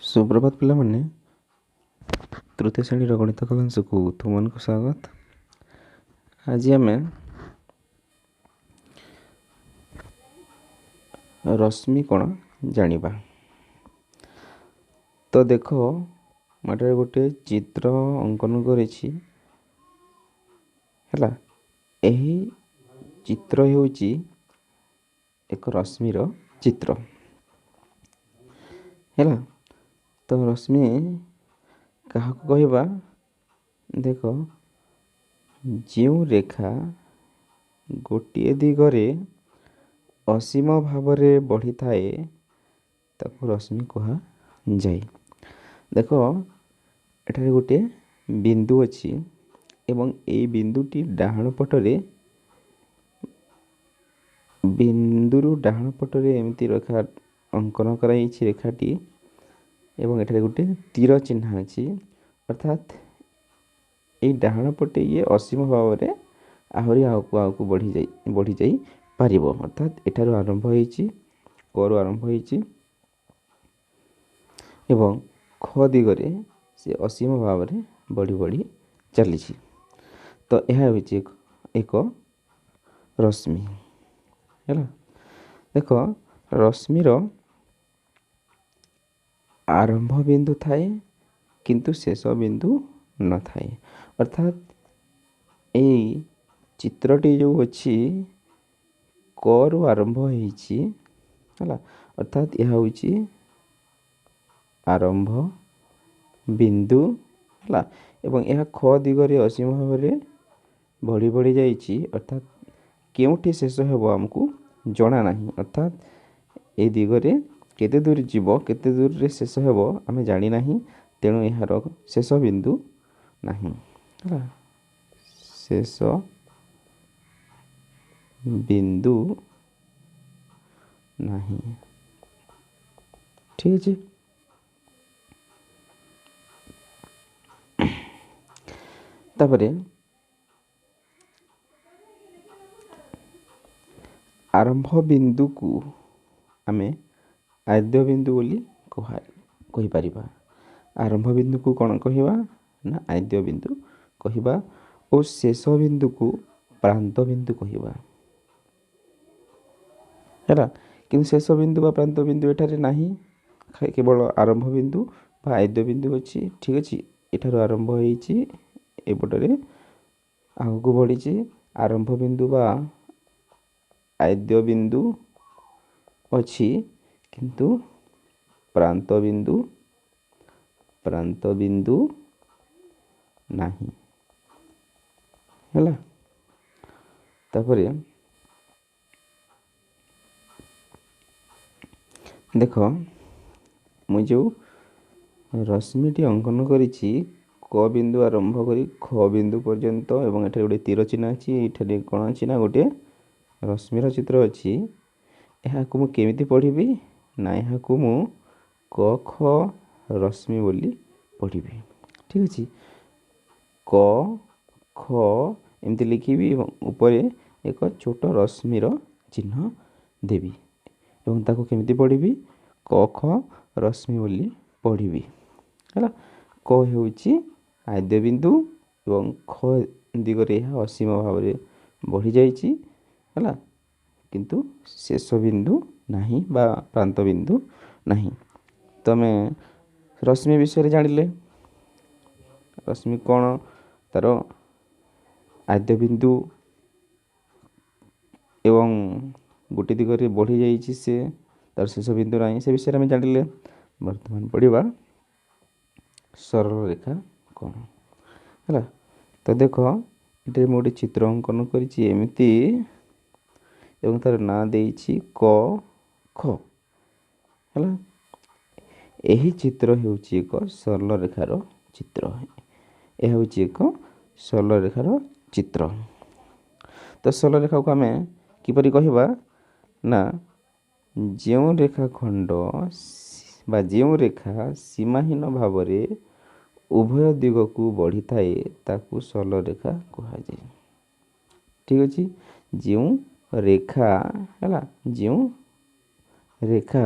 सुप्रभात पिला माने तृतीय श्रेणी गणित क्लास को तुमको स्वागत। आज आम रश्मि कौन जानिबा। तो देख माटे गोटे चित्र अंकन करिछि हैला। एही चित्र हेउची एक रश्मिर चित्र हैला। तो रश्मि क्या कहबा देख जो रेखा गोटे दिगरे असीम भाव में बढ़ी थाए ताको रश्मि कहा जाए। देख एठारे गोटे बिंदु अच्छी एवं ए बिंदुटी डाहाण पटरे बिंदुरु डाहाण पटरे एमती रेखा अंकन कराई रेखाटी एवं एठारे गोटे तीर चिन्ह अच्छी अर्थात ये डाहाण पटे ये असीम भाव में आहरी आगू बढ़ी जाई पारिबो। अर्थात एठार आरंभ होईची करू आरंभ होईची एवं ख दिगरे से असीम भाव में बढ़ी बढ़ी चली। तो यह होईची एक रश्मि हैला। देख रश्मिर आरंभ बिंदु थाए किंतु शेष बिंदु न थाए। अर्थात यही चित्रटी जो अच्छी करू आरंभ होईची हैला। अर्थात यह होईची आरंभ बिंदु हैला एवं यह ख दिगरे असीम भाव में बढ़ी बढ़ी जाइछि। अर्थात केउठी शेष हेबो हमकु जणा नाही। अर्थात ए दिगरे केते दूर जीव केते दूर रे शेष हेबो आमे जानि नाही। तेणु यार शेष बिंदु नाही हैला। शेष बिंदु नाही ठीक है। तापरे आरंभ बिंदु को आमे आद्य बिंदु बोली कहि परिबा। आरंभ बिंदु को कौन कहिबा ना आद्य बिंदु कहिबा और शेष बिंदु को प्रांत बिंदु कहिबा हैला। किंतु शेष बिंदु बा प्रांत बिंदु एठारे नाही केवल आरंभ बिंदु बा आद्य बिंदु अछि ठीक अछि। एठार आरंभ होईची एपटरे आगु बढ़ीची आरंभ बिंदु बा आद्य बिंदु अछि किंतु प्रांत बिंदु नाही हैला। तापरे देख मु जो रश्मिटी अंकन करिछि क बिंदु आरंभ करी ख बिंदु पर्यंत एवं एठारे गोटे तीर चिन्ह अछि। एठारे कोन अछि ना गोटे रश्मिर चित्र अछि। यहाँ को मु केमिति पढ़िबी ना यहाँ को मु क ख रश्मि बोली पढ़िबी ठीक अछि। क ख एमती लिखिबी एवं ऊपरे एक छोट रश्मिर चिन्ह देबी एवं ताको केमिति पढ़िबी क ख रश्मि बोली पढ़िबी हैला। क हेउची आद्य बिंदु एवं ख दिगरे यह असीम भाव में बढ़ी जाइछि हैला। किंतु शेष बिंदु नाही बा प्रांत बिंदु नाही। तो मैं रश्मि विषय जानिले रश्मि कौन तार आद्य बिंदु एवं गोटे दिगरे बढ़ी जाइछि से तार शेष बिंदु नाही से विषय में जानिले। वर्तमान पढ़िबा सरल रेखा कौन हैला। तो देख ये मोटे चित्र अंकन करिछि एमिति एवं तार ना देइछि क ख हैला। एही चित्र हेउछि एक सरल रेखार चित्र। यह हेउछि एक सरल रेखार चित्र। तो सरल रेखा को आमे किपरि कहिबा ना जेउ रेखा खंड बा जेउ रेखा सीमाहीन भाव में उभय दिग को बढ़ी थाए ताकू सरल रेखा कहा जाए ठीक अछि। जेउ रेखा हैला जेउ रेखा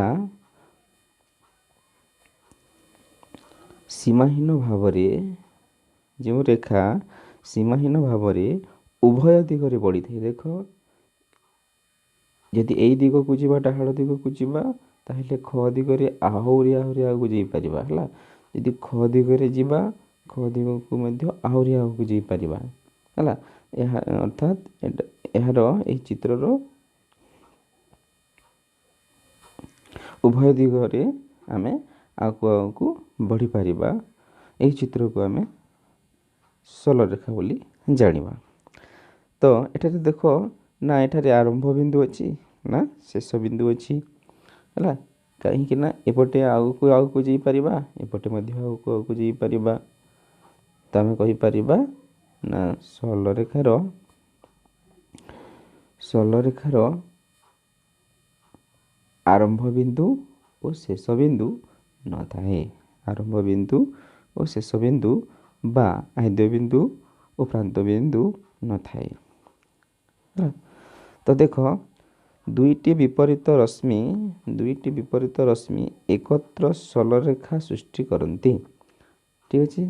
ସୀମାହୀନ ଭାବରେ ଯେଉଁ ରେଖା ସୀମାହୀନ ଭାବରେ ଉଭୟ ଦିଗରେ ବଢ଼ିଥାଏ। ଦେଖ, ଯଦି ଏଇ ଦିଗକୁ ଯିବା, ଡାହାଣ ଦିଗକୁ ଯିବା, ତାହେଲେ ଖ ଦିଗରେ ଆହୁରି ଆଗକୁ ଯାଇପାରିବା ହେଲା। ଯଦି ଖ ଦିଗରେ ଯିବା, ଖ ଦିଗକୁ ମଧ୍ୟ ଆହୁରି ଆଗକୁ ଯାଇପାରିବା ହେଲା। ଏହା ଅର୍ଥାତ୍ ଏହାର ଏହି ଚିତ୍ରର ଉଭୟ ଦିଗରେ ଆମେ ଆଗକୁ ବଢ଼ିପାରିବା। ଏହି ଚିତ୍ରକୁ ଆମେ ସରଳରେଖା ବୋଲି ଜାଣିବା। ତ ଏଠାରେ ଦେଖ, ନା ଏଠାରେ ଆରମ୍ଭ ବିନ୍ଦୁ ଅଛି ନା ଶେଷ ବିନ୍ଦୁ ଅଛି ହେଲା। କାହିଁକି ନା ଏପଟେ ଆଗକୁ ଯାଇପାରିବା, ଏପଟେ ମଧ୍ୟ ଆଗକୁ ଯାଇପାରିବା। ତ ଆମେ କହିପାରିବା ନା ସରଳରେଖାର ଆରମ୍ଭ ବିନ୍ଦୁ ଓ ଶେଷ ବିନ୍ଦୁ ନଥାଏ। ଆରମ୍ଭ ବିନ୍ଦୁ ଓ ଶେଷ ବିନ୍ଦୁ ବା ଆଦ୍ୟ ବିନ୍ଦୁ ଓ ପ୍ରାନ୍ତ ବିନ୍ଦୁ ନଥାଏ। ତ ଦେଖ, ଦୁଇଟି ବିପରୀତ ରଶ୍ମି ଏକତ୍ର ସରଳରେଖା ସୃଷ୍ଟି କରନ୍ତି। ଠିକ୍ ଅଛି,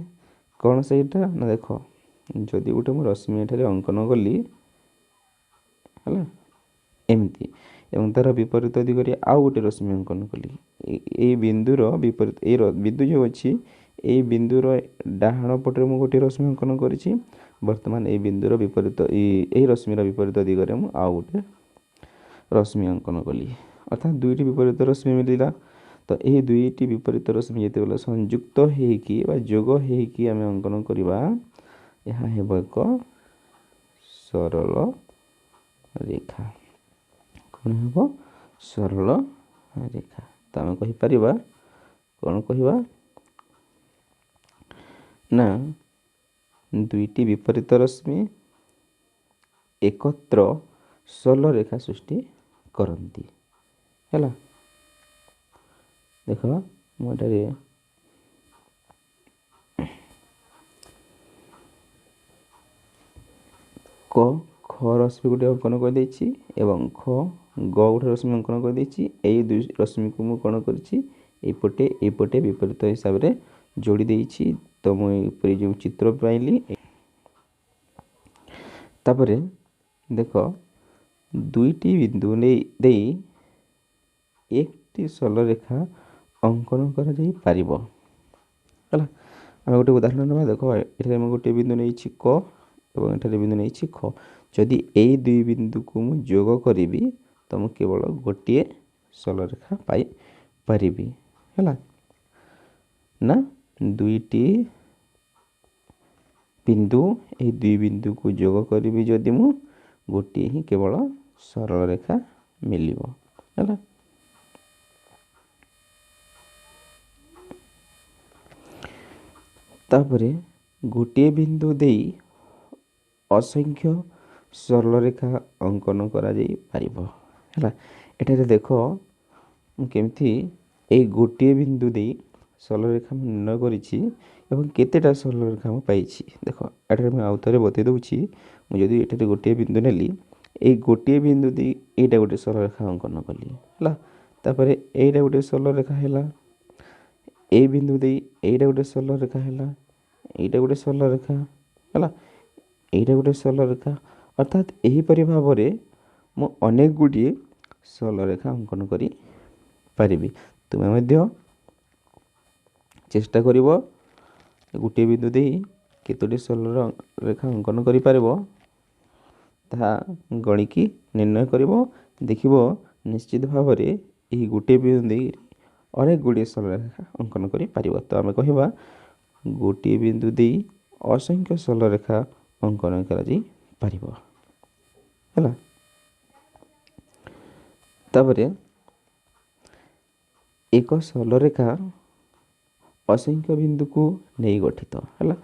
କ'ଣ ସେଇଟା ନା ଦେଖ, ଯଦି ଗୋଟେ ମୁଁ ରଶ୍ମି ଏଠାରେ ଅଙ୍କନ କଲି ହେଲା ଏମିତି, ଏବଂ ତାର ବିପରୀତ ଦିଗରେ ଆଉ ଗୋଟେ ରଶ୍ମି ଅଙ୍କନ କଲି। ଏଇ ବିନ୍ଦୁର ବିପରୀତ, ଏଇ ବିନ୍ଦୁ ଯେଉଁ ଅଛି, ଏଇ ବିନ୍ଦୁର ଡାହାଣ ପଟରେ ମୁଁ ଗୋଟିଏ ରଶ୍ମି ଅଙ୍କନ କରିଛି। ବର୍ତ୍ତମାନ ଏଇ ବିନ୍ଦୁର ବିପରୀତ, ଏହି ରଶ୍ମିର ବିପରୀତ ଦିଗରେ ମୁଁ ଆଉ ଗୋଟେ ରଶ୍ମି ଅଙ୍କନ କଲି। ଅର୍ଥାତ୍ ଦୁଇଟି ବିପରୀତ ରଶ୍ମି ମିଳିଲା। ତ ଏହି ଦୁଇଟି ବିପରୀତ ରଶ୍ମି ଯେତେବେଳେ ସଂଯୁକ୍ତ ହେଇକି ବା ଯୋଗ ହେଇକି ଆମେ ଅଙ୍କନ କରିବା, ଏହା ହେବ ଏକ ସରଳ ରେଖା। କ'ଣ ହେବ? ସରଳ ରେଖା। ତ ଆମେ କହିପାରିବା, କ'ଣ କହିବା ନା ଦୁଇଟି ବିପରୀତ ରଶ୍ମି ଏକତ୍ର ସରଳ ରେଖା ସୃଷ୍ଟି କରନ୍ତି ହେଲା। ଦେଖ, ମୁଁ ଏଠାରେ ଖ ରଶ୍ମି ଗୋଟେ ଅଙ୍କନ କରିଦେଇଛି ଏବଂ ଗ ଗୋଟେ ରଶ୍ମି ଅଙ୍କନ କରିଦେଇଛି। ଏଇ ଦୁଇ ରଶ୍ମିକୁ ମୁଁ କ'ଣ କରିଛି, ଏଇପଟେ ବିପରୀତ ହିସାବରେ ଯୋଡ଼ି ଦେଇଛି। ତ ମୁଁ ଏପରି ଯେଉଁ ଚିତ୍ର ପାଇଲି। ତାପରେ ଦେଖ, ଦୁଇଟି ବିନ୍ଦୁ ଦେଇ একটি ସରଳରେଖା ଅଙ୍କନ କରାଯାଇପାରିବ ହେଲା। ଆମେ ଗୋଟେ ଉଦାହରଣ ନେବା। ଦେଖ, ଏଠାରେ ମୁଁ ଗୋଟିଏ ବିନ୍ଦୁ ନେଇଛି କ ଏବଂ ଏଠାରେ ବିନ୍ଦୁ ନେଇଛି ଖ। ଯଦି ଏଇ ଦୁଇ ବିନ୍ଦୁକୁ ମୁଁ ଯୋଗ କରିବି, ତ ମୁଁ କେବଳ ଗୋଟିଏ ସରଳରେଖା ପାଇପାରିବି ହେଲା। ନା ଦୁଇଟି ବିନ୍ଦୁ, ଏହି ଦୁଇ ବିନ୍ଦୁକୁ ଯୋଗ କରିବି ଯଦି ମୁଁ, ଗୋଟିଏ ହିଁ କେବଳ ସରଳରେଖା ମିଳିବ ହେଲା। ତାପରେ ଗୋଟିଏ ବିନ୍ଦୁ ଦେଇ ଅସଂଖ୍ୟ ସରଳରେଖା ଅଙ୍କନ କରାଯାଇପାରିବ ହେଲା। ଏଠାରେ ଦେଖ, ମୁଁ କେମିତି ଏଇ ଗୋଟିଏ ବିନ୍ଦୁ ଦେଇ ସରଳରେଖା ମୁଁ ନିର୍ଣ୍ଣୟ କରିଛି ଏବଂ କେତେଟା ସରଳରେଖା ମୁଁ ପାଇଛି। ଦେଖ, ଏଠାରେ ମୁଁ ଆଉ ଥରେ ବତେଇ ଦେଉଛି। ମୁଁ ଯଦି ଏଠାରେ ଗୋଟିଏ ବିନ୍ଦୁ ନେଲି, ଏଇ ଗୋଟିଏ ବିନ୍ଦୁ ଦେଇ ଏଇଟା ଗୋଟେ ସରଳରେଖା ଅଙ୍କନ କଲି ହେଲା। ତାପରେ ଏଇଟା ଗୋଟେ ସରଳରେଖା ହେଲା। ଏଇ ବିନ୍ଦୁ ଦେଇ ଏଇଟା ଗୋଟେ ସରଳରେଖା ହେଲା। ଏଇଟା ଗୋଟେ ସରଳରେଖା ହେଲା। ଏଇଟା ଗୋଟେ ସରଳରେଖା। ଅର୍ଥାତ୍ ଏହିପରି ଭାବରେ ମୁଁ ଅନେକ ଗୁଡ଼ିଏ ସରଳରେଖା ଅଙ୍କନ କରିପାରିବି। ତୁମେ ମଧ୍ୟ ଚେଷ୍ଟା କରିବ ଗୋଟିଏ ବିନ୍ଦୁ ଦେଇ କେତୋଟି ସରଳରେଖା ଅଙ୍କନ କରିପାରିବ, ତାହା ଗଣିକି ନିର୍ଣ୍ଣୟ କରିବ। ଦେଖିବ ନିଶ୍ଚିତ ଭାବରେ ଏହି ଗୋଟିଏ ବିନ୍ଦୁ ଦେଇ ଅନେକ ଗୁଡ଼ିଏ ସରଳରେଖା ଅଙ୍କନ କରିପାରିବ। ତ ଆମେ କହିବା, ଗୋଟିଏ ବିନ୍ଦୁ ଦେଇ ଅସଂଖ୍ୟ ସରଳରେଖା ଅଙ୍କନ କରାଯାଇପାରିବ ହେଲା। ତାପରେ ଏକ ସରଳରେଖା ଅସଂଖ୍ୟ ବିନ୍ଦୁକୁ ନେଇ ଗଠିତ ହେଲା।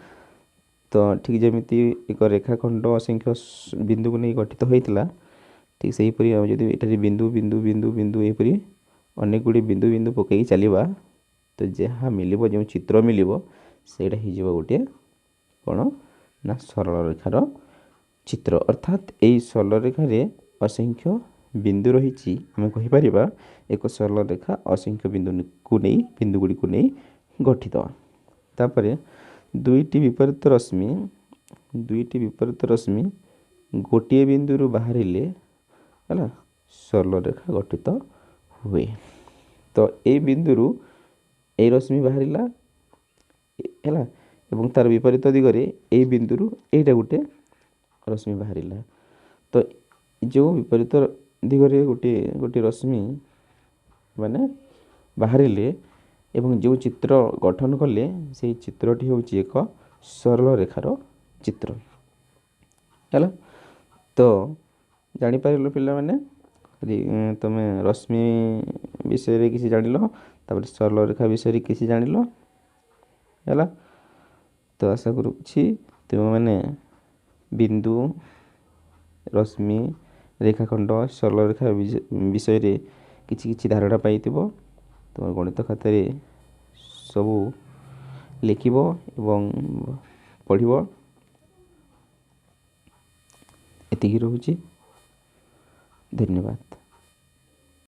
ତ ଠିକ୍ ଯେମିତି ଏକ ରେଖାଖଣ୍ଡ ଅସଂଖ୍ୟ ବିନ୍ଦୁକୁ ନେଇ ଗଠିତ ହୋଇଥିଲା, ଠିକ୍ ସେହିପରି ଆମେ ଯଦି ଏଠାରେ ବିନ୍ଦୁ ବିନ୍ଦୁ ବିନ୍ଦୁ ବିନ୍ଦୁ ଏହିପରି ଅନେକ ଗୁଡ଼ିଏ ବିନ୍ଦୁ ବିନ୍ଦୁ ପକାଇ ଚାଲିବା, ତ ଯାହା ମିଳିବ, ଯେଉଁ ଚିତ୍ର ମିଳିବ, ସେଇଟା ହେଇଯିବ ଗୋଟିଏ କ'ଣ ନା ସରଳରେଖାର ଚିତ୍ର। ଅର୍ଥାତ୍ ଏହି ସରଳରେଖାରେ ଅସଂଖ୍ୟ ବିନ୍ଦୁ ରହିଛି। ଆମେ କହିପାରିବା ଏକ ସରଳରେଖା ଅସଂଖ୍ୟ ବିନ୍ଦୁଗୁଡ଼ିକୁ ନେଇ ଗଠିତ। तापर दुईटी विपरीत रश्मि गोटे बिंदु बाहरिले है सरल रेखा गठित हुए। तो ए बिंदु ए रश्मि बाहरिला है एवं तार विपरीत दिगरे ए बिंदु एटा गोटे रश्मि बाहरिला। तो जो विपरीत दिगरे गोटे गोटे रश्मि माने बाहरिले एवं जो चित्र गठन कले से चित्रटी होची एक सरल रेखार चित्र है। तो जानी पारिलो पिला माने तुम रश्मि विषय किसी जानिल तापर सरल रेखा विषय किसी जानिल है। तो आशा करुछि तुम मैंने बिंदु रश्मि रेखाखंड सरल रेखा विषय रे किछि किछि धारणा पाइथिबो। तुम गणित खातारे सबू लिखिबो एवं पढ़िबो। एतिକି ରହୁଛି। धन्यवाद।